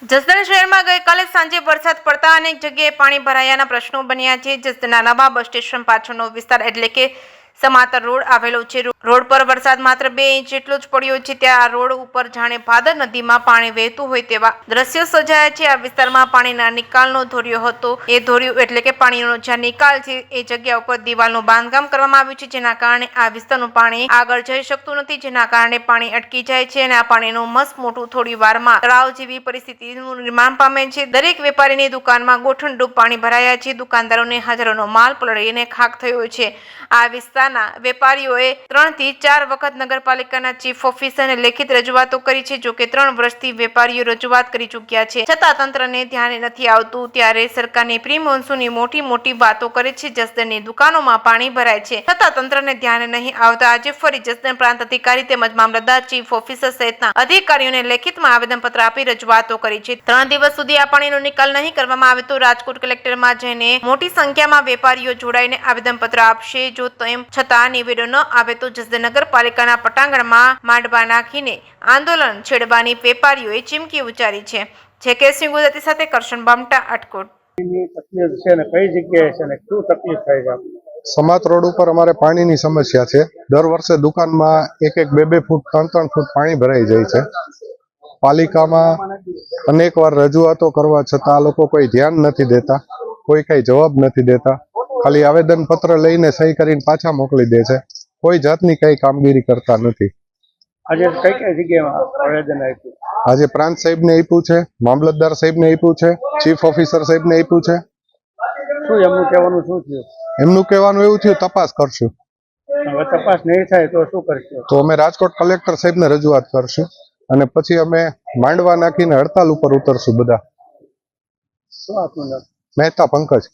જસદણ શહેરમાં ગઈકાલે સાંજે વરસાદ પડતા અનેક જગ્યાએ પાણી ભરાયાના પ્રશ્નો બન્યા છે। જસદણના નવા બસ સ્ટેશન પાછળનો વિસ્તાર એટલે કે સમાતર રોડ આવેલો છે। રોડ પર વરસાદ માત્ર 2 ઇંચ જેટલો જ પડ્યો છે, ત્યાં આ રોડ ઉપર જાણે ભાદર નદીમાં પાણી વહેતું હોય તેવા દ્રશ્યો સર્જાયા છે। આ વિસ્તારમાં પાણીના નિકાલનો ધોરિયો હતો। એ ધોરિયો એટલે કે પાણીનો જ્યાં નિકાલ છે એ જગ્યા ઉપર દિવાલનું બાંધકામ કરવામાં આવ્યું છે, જેના કારણે આ વિસ્તારનું પાણી આગળ જઈ શકતું નથી, જેના કારણે પાણી અટકી જાય છે અને આ પાણીનું મસ્ત મોટું થોડી વારમાં તળાવ જેવી પરિસ્થિતિનું નિર્માણ પામે છે। દરેક વેપારીની દુકાનમાં ગોઠણડૂબ પાણી ભરાયા છે। દુકાનદારોને હજારોનો માલ પલળીને ખાખ થયો છે। આ વિસ્તારના વેપારીઓએ 3 થી 4 વખત નગરપાલિકાના ચીફ ઓફિસરને લેખિત રજૂઆતો કરી છે। જો કે 3 વર્ષથી વેપારીઓ રજૂઆત કરી ચૂક્યા છે, છતાં તંત્રને ધ્યાને નથી આવતું। ત્યારે સરકારની પ્રી મોન્સૂનની મોટી વાતો કરે છે। જસદણની દુકાનોમાં પાણી ભરાય છે, છતાં તંત્રને ધ્યાને નહીં આવતા આજે ફરી જસદણ પ્રાંત અધિકારી તેમજ મામલતદાર, ચીફ ઓફિસર સહિતના અધિકારીઓને લેખિતમાં આવેદનપત્ર આપી રજૂઆતો કરી છે। 3 દિવસ સુધી આ પાણીનો નિકાલ નહીં કરવામાં આવે તો રાજકોટ કલેક્ટરમાં જઈને મોટી સંખ્યામાં વેપારીઓ જોડાઈને આવેદનપત્ર આપશે। જો તેમ છતાં નિવેડો ન આવે તો જસદણ નગરપાલિકાના પટાંગણમાં માંડવા નાખીને આંદોલન છેડવાની વેપારીઓએ ચીમકી ઉચ્ચારી છે। જેકે સિંહ ગુજરાતી સાથે કરશન બામટા, અટકોટ। સમાત રોડ ઉપર અમારે પાણીની સમસ્યા છે। દર વર્ષે દુકાનમાં 1-2 ફૂટ 3-3 ફૂટ પાણી ભરાઈ જાય છે। પાલિકામાં અનેકવાર રજૂઆતો કરવા છતાં આ લોકો કોઈ ધ્યાન નથી દેતા, કોઈ કઈ જવાબ નથી દેતા, ખાલી આવેદન પત્ર લઈને સહી કરીને પાછા મોકલી દે છે। કોઈ જાતની કઈ કામગીરી કરતા નથી। આજે કઈ જગ્યાએ આવેદન આપ્યું? આજે પ્રાંત સાહેબને આપ્યું છે, મામલતદાર સાહેબને આપ્યું છે, ચીફ ઓફિસર સાહેબને આપ્યું છે। શું એમનું કહેવાનું શું થયું? એમનું કહેવાનું એવું થયું તપાસ કરશું। હવે તપાસ નહીં થાય તો શું કરશું? તો અમે રાજકોટ કલેક્ટર સાહેબને રજૂઆત કરશું અને પછી અમે માંડવા નાખીને હડતાલ ઉપર ઉતરશું બધા। શું આપનું નામ? મહેતા પંકજ।